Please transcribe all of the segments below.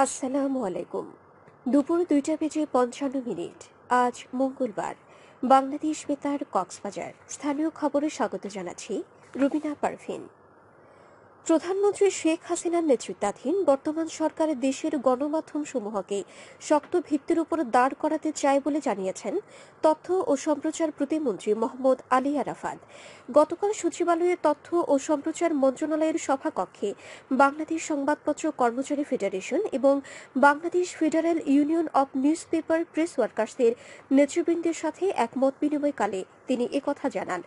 আসসালামু আলাইকুম। দুপুর 2টা বেজে 55 আজ মঙ্গলবার। বাংলাদেশ বেতার কক্সবাজার স্থানীয় খবরে স্বাগত জানাচ্ছি রুবিনা পারভিন। প্রধানমন্ত্রী শেখ হাসিনার নেতৃত্বাধীন বর্তমান সরকার দেশের গণমাধ্যম সমূহকে শক্ত ভিত্তির উপর দাঁড় করাতে চায় বলে জানিয়েছেন তথ্য ও সম্প্রচার প্রতিমন্ত্রী মোহাম্মদ আলী আরাফাত। গতকাল সচিবালয়ে তথ্য ও সম্প্রচার মন্ত্রণালয়ের সভাকক্ষে বাংলাদেশ সংবাদপত্র কর্মচারী ফেডারেশন এবং Bangladesh federal union of newspaper press ওয়ার্কার্সদের নেতৃবৃন্দের সাথে এক মত বিনিময়কালে তিনি একথা জানান।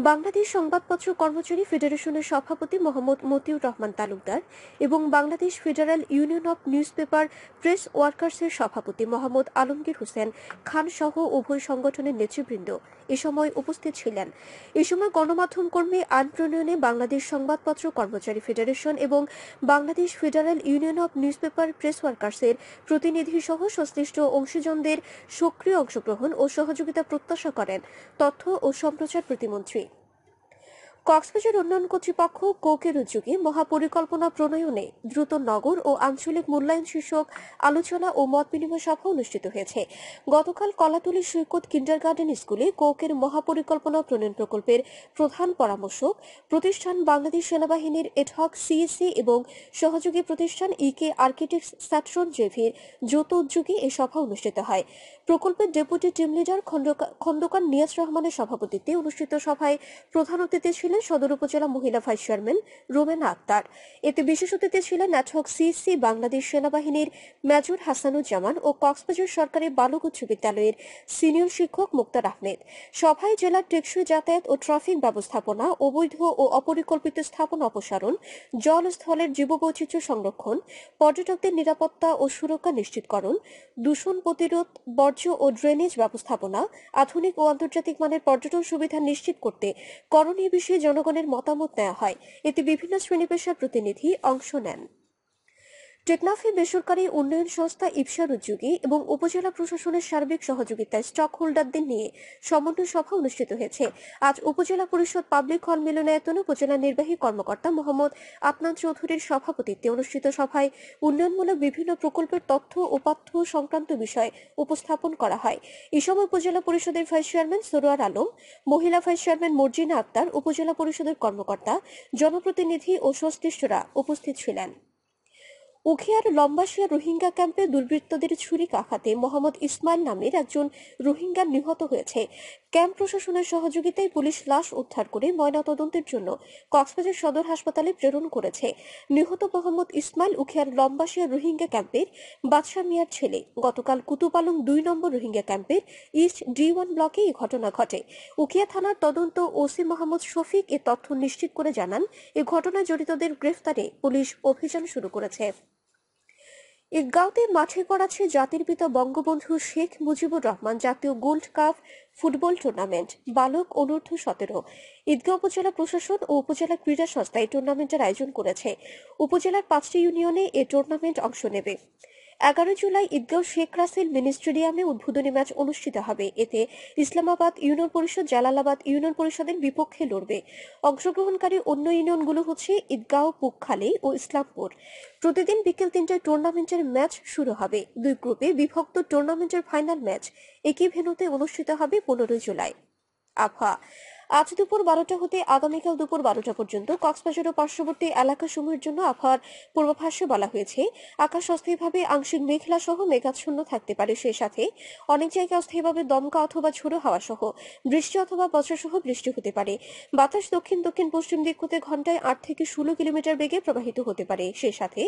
বাংলাদেশ সংবাদপত্র কর্মচারী ফেডারেশনের সভাপতি মোহাম্মদ মতিউর রহমান তালুকদার এবং Bangladesh federal union of newspaper press ওয়ার্কার্সের সভাপতি মোহাম্মদ আলমগীর হোসেন খান সহ উভয় সংগঠনের নেতৃবৃন্দ এ সময় উপস্থিত ছিলেন। এ সময় গণমাধ্যম কর্মী আইন প্রণয়নে বাংলাদেশ সংবাদপত্র কর্মচারী ফেডারেশন এবং Bangladesh federal union of newspaper press ওয়ার্কার্সের প্রতিনিধি সহ সংশ্লিষ্ট অংশীজনদের সক্রিয় অংশগ্রহণ ও সহযোগিতা প্রত্যাশা করেন তথ্য ও সম্প্রচার প্রতিমন্ত্রী। কক্সবাজার উন্নয়ন কর্তৃপক্ষ কোকের উদ্যোগে মহাপরিকল্পনা প্রণয়নে দ্রুত নগর ও আঞ্চলিক মূল্যায়ন শীর্ষক আলোচনা ও মত বিনিময় সভা অনুষ্ঠিত হয়েছে। গতকাল কলাতলী সৈকত কিন্ডারগার্টেন স্কুলে কোকের মহাপরিকল্পনা প্রণয়ন প্রকল্পের প্রধান পরামর্শক প্রতিষ্ঠান বাংলাদেশ সেনাবাহিনীর এডহক সিএসসি এবং সহযোগী প্রতিষ্ঠান ইকে আর্কিটেক্টস স্যাট্রন জেভির যৌথ উদ্যোগে এই সভা অনুষ্ঠিত হয়। প্রকল্পের deputy team leader Khandaker Niaz রহমানের সভাপতিত্বে অনুষ্ঠিত সভায় প্রধান অতিথি ছিলেন সদর উপজেলা মহিলা ভাইস চেয়ারম্যান রোমেনা আক্তার। এতে বিশেষ অতিথি ছিলেন অ্যাডহক সিএসসি বাংলাদেশ সেনাবাহিনীর মেজর হাসানুজ্জামান ও কক্সবাজার সরকারি বালক উচ্চ বিদ্যালয়ের সিনিয়র শিক্ষক মুক্তার আহমেদ। সভায় জেলার টেকসই যাতায়াত ও ট্রাফিক ব্যবস্থাপনা, অবৈধ ও অপরিকল্পিত স্থাপনা অপসারণ, জলস্থলের জীববৈচিত্র্য সংরক্ষণ, পর্যটকদের নিরাপত্তা ও সুরক্ষা নিশ্চিতকরণ, দূষণ প্রতিরোধ, বর্জ্য ও ড্রেনেজ ব্যবস্থাপনা, আধুনিক ও আন্তর্জাতিক মানের পর্যটন সুবিধা নিশ্চিত করতে করণীয় বিষয়ে জনগণের মতামত নেওয়া হয়। এতে বিভিন্ন শ্রেণী পেশার প্রতিনিধি অংশ নেন। টেকনাফে বেসরকারি উন্নয়ন সংস্থা ইপসার উদ্যোগে এবং উপজেলা প্রশাসনের সার্বিক সহযোগিতায় স্টক হোল্ডারদের নিয়ে সমন্বয় সভা অনুষ্ঠিত হয়েছে। আজ উপজেলা পরিষদ পাবলিক হল মিলনায়তনে উপজেলা নির্বাহী কর্মকর্তা মোহাম্মদ আদনান চৌধুরীর সভাপতিত্বে অনুষ্ঠিত সভায় উন্নয়নমূলক বিভিন্ন প্রকল্পের তথ্য ও পাঠ্য সংক্রান্ত বিষয় উপস্থাপন করা হয়। এই সময় উপজেলা পরিষদের ভাইস চেয়ারম্যান সরোয়ার আলম, মহিলা ভাইস চেয়ারম্যান মর্জিনা আক্তার, উপজেলা পরিষদের কর্মকর্তা, জনপ্রতিনিধি ও সংশ্লিষ্টরা উপস্থিত ছিলেন। উখিয়ার লম্বাশিয়া রোহিঙ্গা ক্যাম্পে দুর্বৃত্তদের ছুরিকাঘাতে মোহাম্মদ ইসমাইল নামের একজন রোহিঙ্গা নিহত হয়েছে। ক্যাম্প প্রশাসনের সহযোগিতায় পুলিশ লাশ উদ্ধার করে ময়নাতদন্তের জন্য কক্সবাজার সদর হাসপাতালে প্রেরণ করেছে। নিহত মোহাম্মদ ইসমাইল উখিয়ার লম্বাশিয়া রোহিঙ্গা ক্যাম্পের বাদশা মিয়ার ছেলে। গতকাল কুতুপালং 2 নম্বর রোহিঙ্গা ক্যাম্পের ইস্ট D1 ব্লকে এই ঘটনা ঘটে। উখিয়া থানার তদন্ত ওসি মোহাম্মদ শফিক এ তথ্য নিশ্চিত করে জানান, এ ঘটনায় জড়িতদের গ্রেফতারে পুলিশ অভিযান শুরু করেছে। ঈদগাঁওতে মাঠে গড়াচ্ছে জাতির পিতা বঙ্গবন্ধু শেখ মুজিবুর রহমান জাতীয় গোল্ড কাপ ফুটবল টুর্নামেন্ট বালক অনূর্ধ্ব-17। ঈদগাঁও উপজেলা প্রশাসন ও উপজেলা ক্রীড়া সংস্থা এই টুর্নামেন্টের আয়োজন করেছে। উপজেলার 5টি ইউনিয়নে এ টুর্নামেন্ট অংশ নেবে। 11 জুলাই ঈদগাঁও শেখ রাসেল মিনি স্টেডিয়ামে উদ্বোধনী ম্যাচ অনুষ্ঠিত হবে। এতে ইসলামাবাদ ইউনিয়ন পরিষদ জালালাবাদ ইউনিয়ন পরিষদের বিপক্ষে লড়বে। অংশগ্রহণকারী অন্য ইউনিয়নগুলো হচ্ছে ঈদগাঁও, পুকখালী ও ইসলামপুর। প্রতিদিন বিকেল 3টায় টুর্নামেন্টের ম্যাচ শুরু হবে। 2 গ্রুপে বিভক্ত টুর্নামেন্টের ফাইনাল ম্যাচ একই ভেন্যুতে অনুষ্ঠিত হবে 15 জুলাই। আবহাওয়া আজ দুপুর 12টা হতে আগামীকাল দুপুর 12টা পর্যন্ত কক্সবাজার ও পার্শ্ববর্তী এলাকাসমূহের জন্য আবহাওয়ার পূর্বাভাসে বলা হয়েছে, আকাশ অস্থায়ীভাবে আংশিক মেঘলা সহ মেঘাচ্ছন্ন থাকতে পারে। সেই সাথে অনেক জায়গায় অস্থায়ীভাবে দমকা অথবা ঝোড়ো হাওয়া সহ বৃষ্টি অথবা বজ্রসহ বৃষ্টি হতে পারে। বাতাস দক্ষিণ দক্ষিণ পশ্চিম দিক হতে ঘন্টায় 8 থেকে 16 কিলোমিটার বেগে প্রবাহিত হতে পারে। সেই সাথে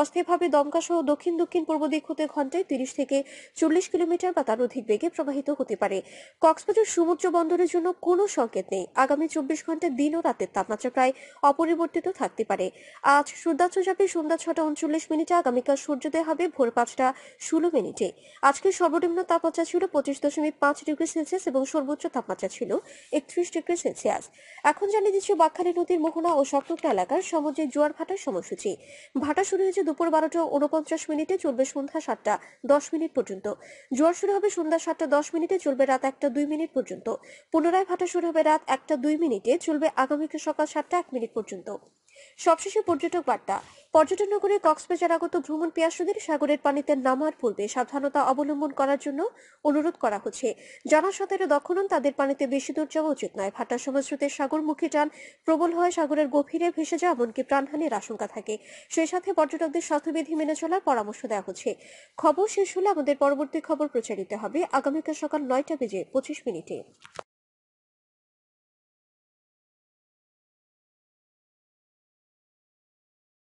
অস্থায়ীভাবে দমকা সহ দক্ষিণ দক্ষিণ পূর্ব দিক হতে ঘন্টায় 30 থেকে 40 কিলোমিটার বা তার অধিক বেগে প্রবাহিত হতে পারে। কক্সবাজার সমুদ্র বন্দরের জন্য কোনো সংকেত নেই। আগামী 24 ঘন্টায় দিন ও রাতের তাপমাত্রা প্রায় অপরিবর্তিত থাকতে পারে। আজ সূর্যাস্ত যাবে সন্ধ্যা 6টা 39 মিনিটে, আগামীকাল সূর্যোদয় হবে ভোর 5টা 16 মিনিটে। আজকে সর্বনিম্ন তাপমাত্রা ছিল 25.5 ডিগ্রি সেলসিয়াস এবং সর্বোচ্চ তাপমাত্রা ছিল 31 ডিগ্রি সেলসিয়াস। এখন জানিয়ে দিচ্ছি বাঁকখালী নদীর মোহনা ও সংলগ্ন এলাকার সামুদ্রিক জোয়ার ভাটার সময়সূচি। ভাটা শুরু হয়েছে দুপুর 12টা 49 মিনিটে, চলবে সন্ধ্যা 7টা 10 মিনিট পর্যন্ত। জোয়ার শুরু হবে সন্ধ্যা 7টা 10 মিনিটে, চলবে রাত 1টা 2 মিনিট পর্যন্ত। পুনরায় ভাটা শুরু হবে রাত রাত 1:02 চলবে আগামীকাল সকাল 7:01 পর্যন্ত। সবশেষে পর্যটক বার্তা। পর্যটন নগরী কক্সবাজার আগত ভ্রমণ পিয়াসুদের সাগরের পানিতে নামার পূর্বে সাবধানতা অবলম্বন করার জন্য অনুরোধ করা হচ্ছে। যারা সাঁতারে দক্ষ নন তাদের পানিতে বেশি দূর যাওয়া উচিত নয়। ভাটার সময় স্রোতের সাগরমুখী টান প্রবল হয়, সাগরের গভীরে ভেসে যায়, এমনকি প্রাণহানির আশঙ্কা থাকে। সেই সাথে পর্যটকদের স্বাস্থ্যবিধি মেনে চলার পরামর্শ দেওয়া হচ্ছে। খবর শেষ হলে আমাদের পরবর্তী খবর প্রচারিত হবে আগামীকাল সকাল 9:25।